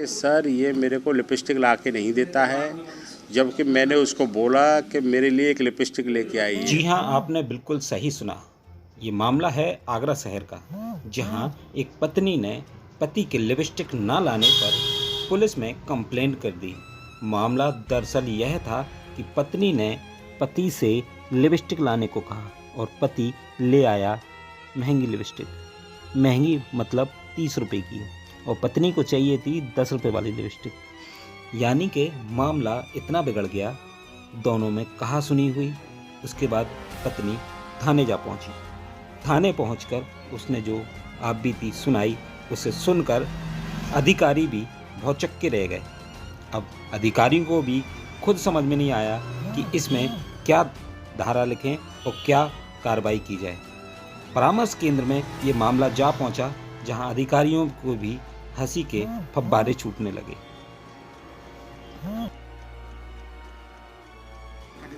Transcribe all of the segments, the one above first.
कि सर ये मेरे को लिपस्टिक ला के नहीं देता है, जबकि मैंने उसको बोला कि मेरे लिए एक लिपस्टिक लेके आइए। जी हाँ, आपने बिल्कुल सही सुना। ये मामला है आगरा शहर का, जहाँ एक पत्नी ने पति के लिपस्टिक न लाने पर पुलिस में कंप्लेंट कर दी। मामला दरअसल यह था कि पत्नी ने पति से लिपस्टिक लाने को कहा और पति ले आया महंगी लिपस्टिक। महंगी मतलब 30 रुपये की, और पत्नी को चाहिए थी 10 रुपये वाली लिपस्टिक। यानी कि मामला इतना बिगड़ गया, दोनों में कहासुनी हुई। उसके बाद पत्नी थाने जा पहुंची। थाने पहुंचकर उसने जो आप बीती सुनाई, उसे सुनकर अधिकारी भी भौचक्के रह गए। अब अधिकारियों को भी खुद समझ में नहीं आया कि इसमें क्या धारा लिखें और क्या कार्रवाई की जाए। परामर्श केंद्र में ये मामला जा पहुंचा, जहां अधिकारियों को भी हंसी के फव्वारे छूटने लगे।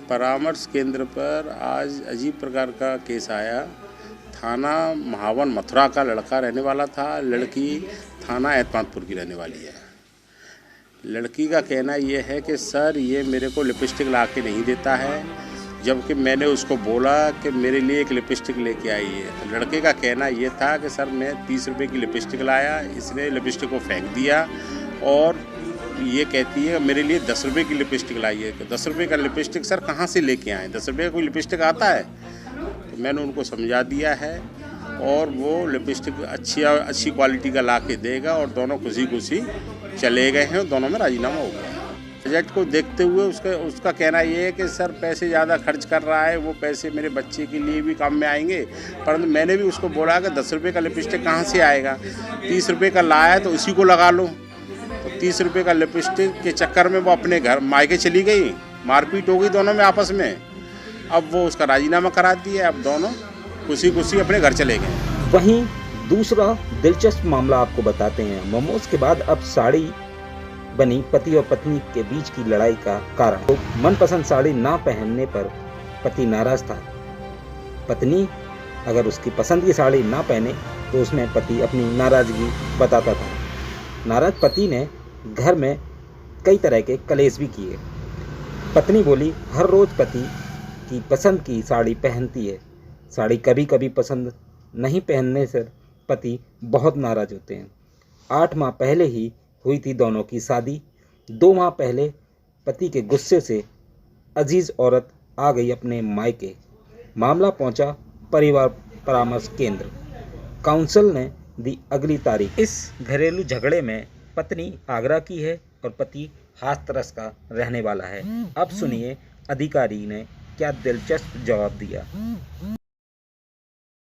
परामर्श केंद्र पर आज अजीब प्रकार का केस आया। थाना महावन मथुरा का लड़का रहने वाला था, लड़की थाना एतमादपुर की रहने वाली है। लड़की का कहना यह है कि सर ये मेरे को लिपस्टिक ला के नहीं देता है, जबकि मैंने उसको बोला कि मेरे लिए एक लिपस्टिक लेके आइए। तो लड़के का कहना यह था कि सर मैं 30 रुपये की लिपस्टिक लाया, इसने लिपस्टिक को फेंक दिया और ये कहती है मेरे लिए 10 रुपये की लिपस्टिक लाइए। 10 रुपये का लिपस्टिक सर कहाँ से लेके आए? 10 रुपये का कोई लिपस्टिक आता है? तो मैंने उनको समझा दिया है और वो लिपस्टिक अच्छी क्वालिटी का ला के देगा और दोनों खुशी खुशी चले गए हैं और दोनों में राजीनामा हो गया। बजट को देखते हुए उसका कहना ये है कि सर पैसे ज़्यादा खर्च कर रहा है, वो पैसे मेरे बच्चे के लिए भी काम में आएंगे। परंतु मैंने भी उसको बोला कि 10 रुपये का लिपस्टिक कहाँ से आएगा? 30 रुपये का लाया तो उसी को लगा लो। तो 30 रुपये का लिपस्टिक के चक्कर में वो अपने घर मायके चली गई, मारपीट हो गई दोनों में आपस में। अब वो उसका राजीनामा करा दिया, अब दोनों खुशी खुशी अपने घर चले गए। वहीं दूसरा दिलचस्प मामला आपको बताते हैं। मोमोज के बाद अब साड़ी बनी पति और पत्नी के बीच की लड़ाई का कारण। तो मनपसंद साड़ी ना पहनने पर पति नाराज था। पत्नी अगर उसकी पसंद की साड़ी ना पहने तो उसमें पति अपनी नाराजगी बताता था। नाराज पति ने घर में कई तरह के कलेश भी किए। पत्नी बोली हर रोज पति की पसंद की साड़ी पहनती है, साड़ी कभी कभी पसंद नहीं पहनने से पति बहुत नाराज होते हैं। 8 माह पहले ही हुई थी दोनों की शादी। 2 माह पहले पति के गुस्से से अजीज औरत आ गई अपने मायके। मामला पहुंचा परिवार परामर्श केंद्र। काउंसिल ने दी अगली तारीख। इस घरेलू झगड़े में पत्नी आगरा की है और पति हाथरस का रहने वाला है। अब सुनिए अधिकारी ने क्या दिलचस्प जवाब दिया।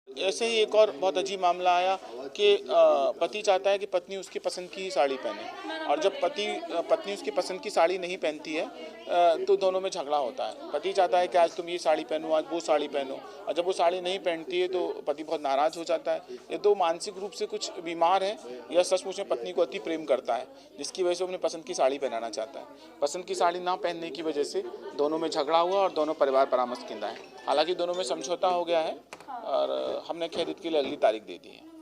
ऐसे ही एक और बहुत अजीब मामला आया कि पति चाहता है कि पत्नी उसकी पसंद की ही साड़ी पहने, और जब पत्नी उसकी पसंद की साड़ी नहीं पहनती है तो दोनों में झगड़ा होता है। पति चाहता है कि आज तुम ये साड़ी पहनो, आज वो साड़ी पहनो, और जब वो साड़ी नहीं पहनती है तो पति बहुत नाराज हो जाता है। ये तो मानसिक रूप से कुछ बीमार है या सचमुच में पत्नी को अति प्रेम करता है, जिसकी वजह से अपनी पसंद की साड़ी पहनाना चाहता है। पसंद की साड़ी ना पहनने की वजह से दोनों में झगड़ा हुआ और दोनों परिवार परामर्श केंद्र आए। हालांकि दोनों में समझौता हो गया है और हमने खैर इसके लिए अगली तारीख दे दी है।